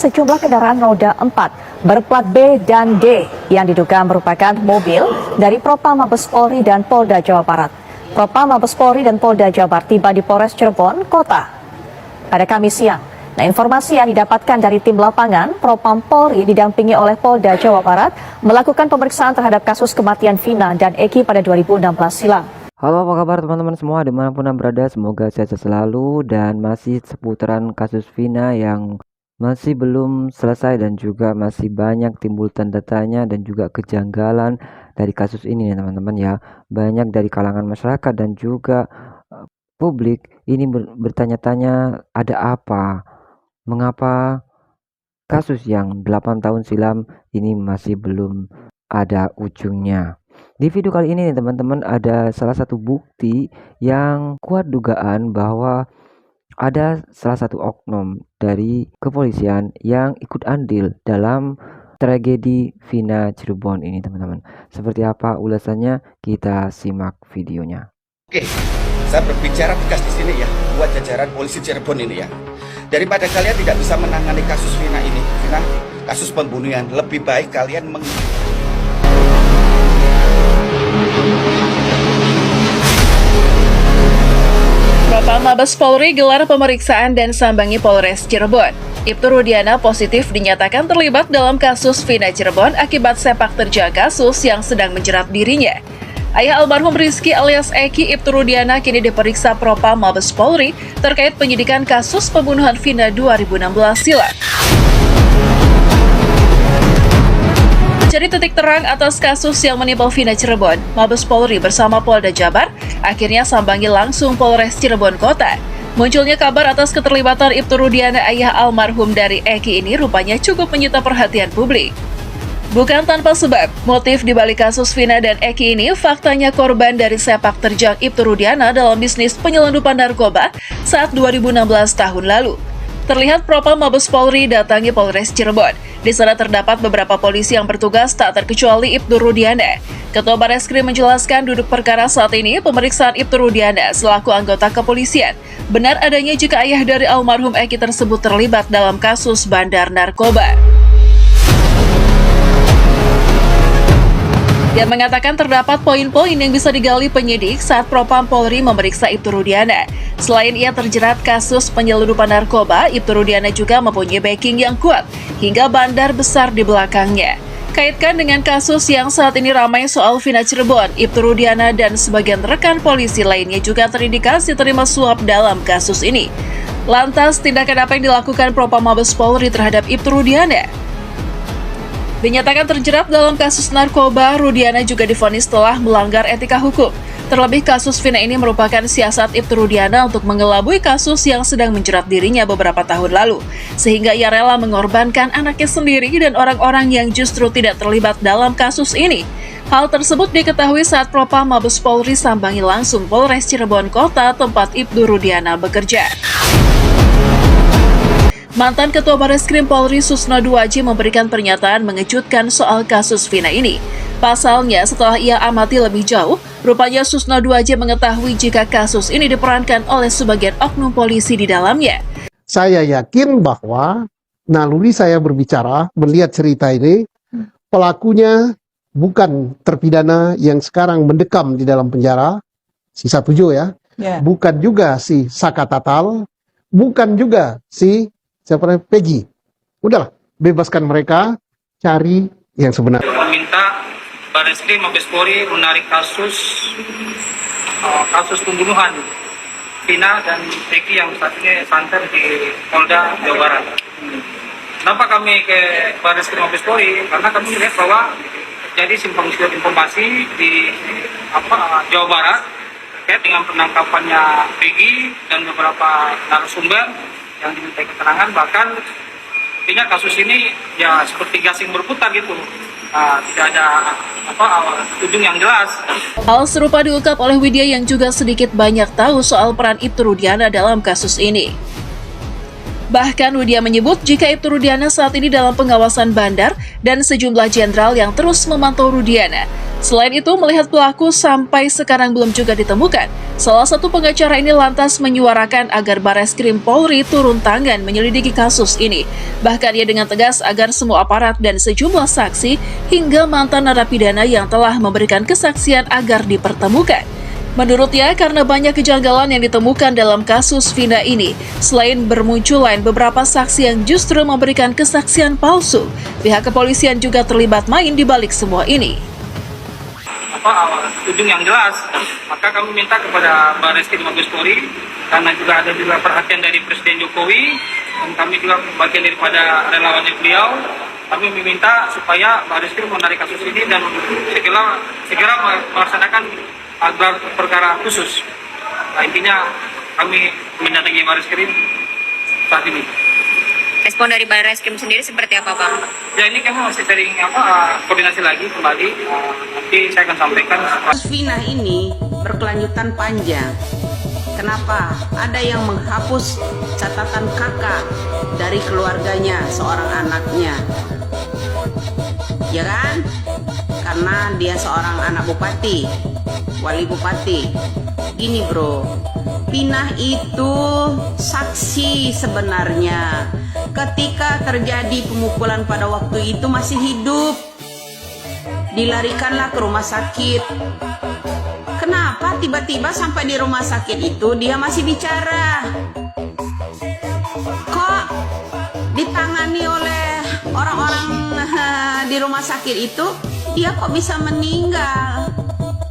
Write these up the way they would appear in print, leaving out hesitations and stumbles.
sejumlah kendaraan roda 4 berplat B dan D yang diduga merupakan mobil dari Propam Mabes Polri dan Polda Jawa Barat. Propam Mabes Polri dan Polda Jawa Barat tiba di Polres Cirebon Kota pada Kamis siang. Nah, informasi yang didapatkan dari tim lapangan, Propam Polri didampingi oleh Polda Jawa Barat melakukan pemeriksaan terhadap kasus kematian Vina dan Eki pada 2016 silam. Halo, apa kabar teman-teman semua dimanapun Anda berada, semoga sehat selalu. Dan masih seputaran kasus Vina yang masih belum selesai dan juga masih banyak timbul tanda tanya dan juga kejanggalan dari kasus ini ya teman-teman ya. Banyak dari kalangan masyarakat dan juga publik ini bertanya-tanya ada apa, mengapa kasus yang 8 tahun silam ini masih belum ada ujungnya. Di video kali ini nih teman-teman, ada salah satu bukti yang kuat dugaan bahwa ada salah satu oknum dari kepolisian yang ikut andil dalam tragedi Vina Cirebon ini teman-teman. Seperti apa ulasannya, kita simak videonya. Oke, saya berbicara tegas di sini ya, buat jajaran polisi Cirebon ini ya. Daripada kalian tidak bisa menangani kasus Vina ini, kasus pembunuhan, lebih baik kalian Propam Mabes Polri gelar pemeriksaan dan sambangi Polres Cirebon. Ibtu Rudiana positif dinyatakan terlibat dalam kasus Vina Cirebon akibat sepak terjang kasus yang sedang menjerat dirinya. Ayah almarhum Rizky alias Eki, Ibtu Rudiana, kini diperiksa Propam Mabes Polri terkait penyidikan kasus pembunuhan Vina 2016 silam. Mencari titik terang atas kasus yang menimpa Vina Cirebon, Mabes Polri bersama Polda Jabar akhirnya sambangi langsung Polres Cirebon Kota. Munculnya kabar atas keterlibatan Ibtu Rudiana, ayah almarhum dari Eki ini rupanya cukup menyita perhatian publik. Bukan tanpa sebab, motif dibalik kasus Vina dan Eki ini faktanya korban dari sepak terjang Ibtu Rudiana dalam bisnis penyelundupan narkoba saat 2016 tahun lalu. Terlihat Propam Mabes Polri datangi Polres Cirebon. Di sana terdapat beberapa polisi yang bertugas tak terkecuali Ibtu Rudiana. Ketua Bareskrim menjelaskan duduk perkara saat ini pemeriksaan Ibtu Rudiana selaku anggota kepolisian. Benar adanya jika ayah dari almarhum Eki tersebut terlibat dalam kasus bandar narkoba. Dia mengatakan terdapat poin-poin yang bisa digali penyidik saat Propam Polri memeriksa Ibtu Rudiana. Selain ia terjerat kasus penyelundupan narkoba, Ibtu Rudiana juga mempunyai backing yang kuat hingga bandar besar di belakangnya. Kaitkan dengan kasus yang saat ini ramai soal Vina Cirebon, Ibtu Rudiana dan sebagian rekan polisi lainnya juga terindikasi terima suap dalam kasus ini. Lantas, tindakan apa yang dilakukan Propam Mabes Polri terhadap Ibtu Rudiana? Dinyatakan terjerat dalam kasus narkoba, Rudiana juga divonis telah melanggar etika hukum. Terlebih kasus Vina ini merupakan siasat Ibtu Rudiana untuk mengelabui kasus yang sedang menjerat dirinya beberapa tahun lalu. Sehingga ia rela mengorbankan anaknya sendiri dan orang-orang yang justru tidak terlibat dalam kasus ini. Hal tersebut diketahui saat Propam Mabes Polri sambangi langsung Polres Cirebon Kota tempat Ibtu Rudiana bekerja. Mantan Ketua Bareskrim Polri Susno Duaji memberikan pernyataan mengejutkan soal kasus Vina ini. Pasalnya, setelah ia amati lebih jauh, rupanya Susno Duaji mengetahui jika kasus ini diperankan oleh sebagian oknum polisi di dalamnya. Saya yakin bahwa naluri saya berbicara, melihat cerita ini, pelakunya bukan terpidana yang sekarang mendekam di dalam penjara, si 17 ya, bukan juga si Saka Tatal, bukan juga si Peggy. Udahlah, bebaskan mereka, cari yang sebenarnya. Meminta Bareskrim Mabes Polri menarik kasus pembunuhan Vina dan Eki yang saat ini santer di Polda Jawa Barat. Kenapa kami ke Bareskrim Mabes Polri? Karena kami melihat bahwa jadi simpang siur informasi di Jawa Barat terkait dengan penangkapannya Peggy dan beberapa narasumber yang diminta keterangan, bahkan artinya kasus ini ya seperti gasing berputar gitu, tidak ada ujung yang jelas. Hal serupa diungkap oleh Widya yang juga sedikit banyak tahu soal peran Ibtu Rudiana dalam kasus ini. Bahkan Widya menyebut jika Ibtu Rudiana saat ini dalam pengawasan bandar dan sejumlah jenderal yang terus memantau Rudiana. Selain itu, melihat pelaku sampai sekarang belum juga ditemukan. Salah satu pengacara ini lantas menyuarakan agar Bareskrim Polri turun tangan menyelidiki kasus ini. Bahkan ia dengan tegas agar semua aparat dan sejumlah saksi hingga mantan narapidana yang telah memberikan kesaksian agar dipertemukan. Menurutnya, karena banyak kejanggalan yang ditemukan dalam kasus Vina ini, selain bermunculan beberapa saksi yang justru memberikan kesaksian palsu, pihak kepolisian juga terlibat main di balik semua ini. Ujung yang jelas, maka kami minta kepada Bareskrim Mabes Polri, karena juga ada perhatian dari Presiden Jokowi, dan kami juga bagian daripada relawannya beliau, kami meminta supaya Bareskrim menarik kasus ini dan segera melaksanakan agar perkara khusus. Nah, intinya kami mendatangi Bareskrim saat ini. Respon dari Bareskrim sendiri seperti apa, Bang? Ya, ini kami masih sering koordinasi lagi kembali. Nanti saya akan sampaikan. Kasus Vina ini berkelanjutan panjang. Kenapa? Ada yang menghapus catatan kakak dari keluarganya, seorang anaknya. Ya kan? Karena dia seorang anak bupati, wali bupati. Gini bro, Vina itu saksi sebenarnya. Ketika terjadi pemukulan pada waktu itu masih hidup. Dilarikanlah ke rumah sakit. Kenapa tiba-tiba sampai di rumah sakit itu dia masih bicara? Kok ditangani oleh orang-orang di rumah sakit itu, dia kok bisa meninggal?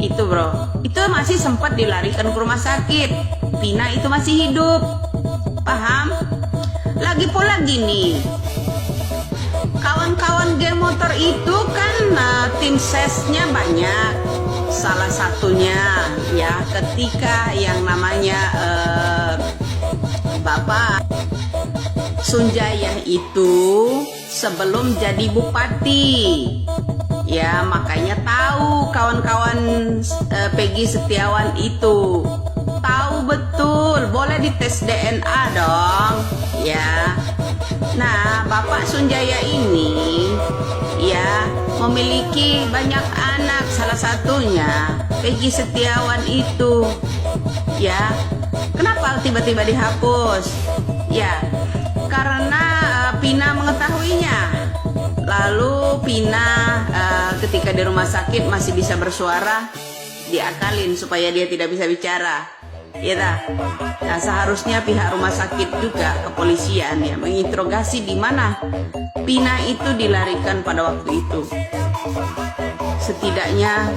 Itu bro, itu masih sempat dilarikan ke rumah sakit. Vina itu masih hidup. Paham? Lagi pula gini, kawan-kawan geng motor itu kan tim sesnya banyak. Salah satunya ya ketika yang namanya Bapak Sunjaya itu sebelum jadi bupati. Ya makanya tahu kawan-kawan Peggy Setiawan itu. Tahu betul, boleh dites DNA dong. Ya. Nah, Bapak Sunjaya ini ya memiliki banyak anak, salah satunya Peggy Setiawan itu. Ya. Kenapa tiba-tiba dihapus? Ya, karena Vina mengetahuinya. Lalu Vina ketika di rumah sakit masih bisa bersuara, diakalin supaya dia tidak bisa bicara. Ya tak? Nah, seharusnya pihak rumah sakit juga kepolisian ya menginterogasi di mana Vina itu dilarikan pada waktu itu. Setidaknya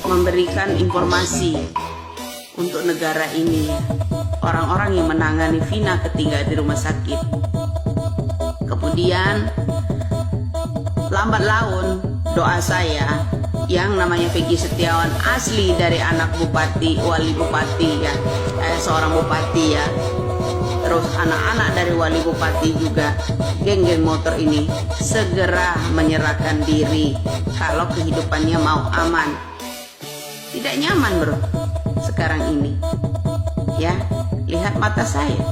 memberikan informasi untuk negara ini, orang-orang yang menangani Vina ketika di rumah sakit. Kemudian lambat laun doa saya yang namanya Peggy Setiawan asli dari anak bupati, wali bupati ya, seorang bupati ya. Terus anak-anak dari wali bupati juga, geng-geng motor ini segera menyerahkan diri kalau kehidupannya mau aman. Tidak nyaman bro sekarang ini. Ya, lihat mata saya.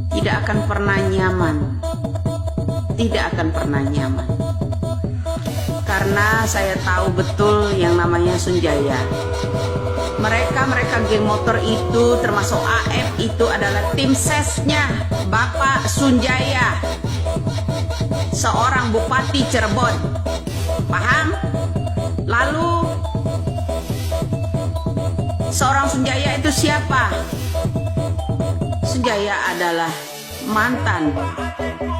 Tidak akan pernah nyaman. Tidak akan pernah nyaman. Karena saya tahu betul yang namanya Sunjaya. Mereka geng motor itu termasuk AF itu adalah tim sesnya Bapak Sunjaya, seorang bupati Cirebon. Paham? Lalu seorang Sunjaya itu siapa? Sunjaya adalah mantan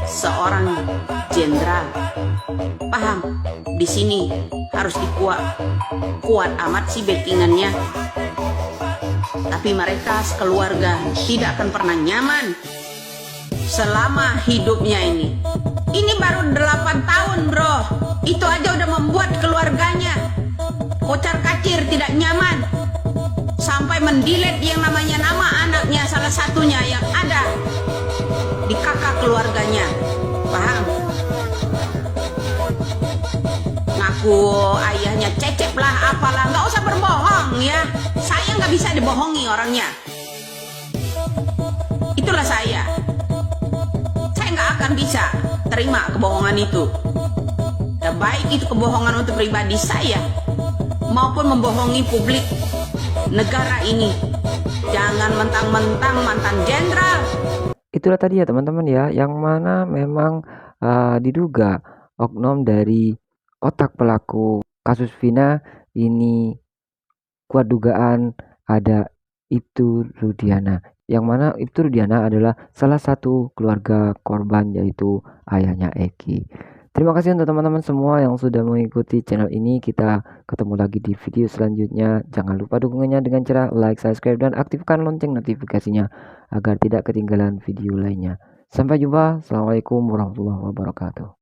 seorang jenderal. Paham? Di sini harus kuat amat sih backingannya. Tapi mereka sekeluarga tidak akan pernah nyaman selama hidupnya ini. Ini baru 8 tahun bro. Itu aja udah membuat keluarganya kocar kacir, tidak nyaman. Sampai mendelete yang namanya nama anaknya, salah satunya yang ada di kakak keluarganya. Paham? Ngaku ayahnya Cecep lah, apalah, nggak usah berbohong ya. Saya nggak bisa dibohongi orangnya. Itulah saya. akan bisa terima kebohongan itu. Ya, baik itu kebohongan untuk pribadi saya maupun membohongi publik negara ini. Jangan mentang-mentang mantan jenderal. Itulah tadi ya teman-teman ya, yang mana memang diduga oknum dari otak pelaku kasus Vina ini, kuat dugaan ada Ibtu Rudiana, yang mana Ibtu Rudiana adalah salah satu keluarga korban, yaitu ayahnya Eki. Terima kasih untuk teman-teman semua yang sudah mengikuti channel ini. Kita ketemu lagi di video selanjutnya. Jangan lupa dukungannya dengan cara like, subscribe, dan aktifkan lonceng notifikasinya agar tidak ketinggalan video lainnya. Sampai jumpa. Assalamualaikum warahmatullahi wabarakatuh.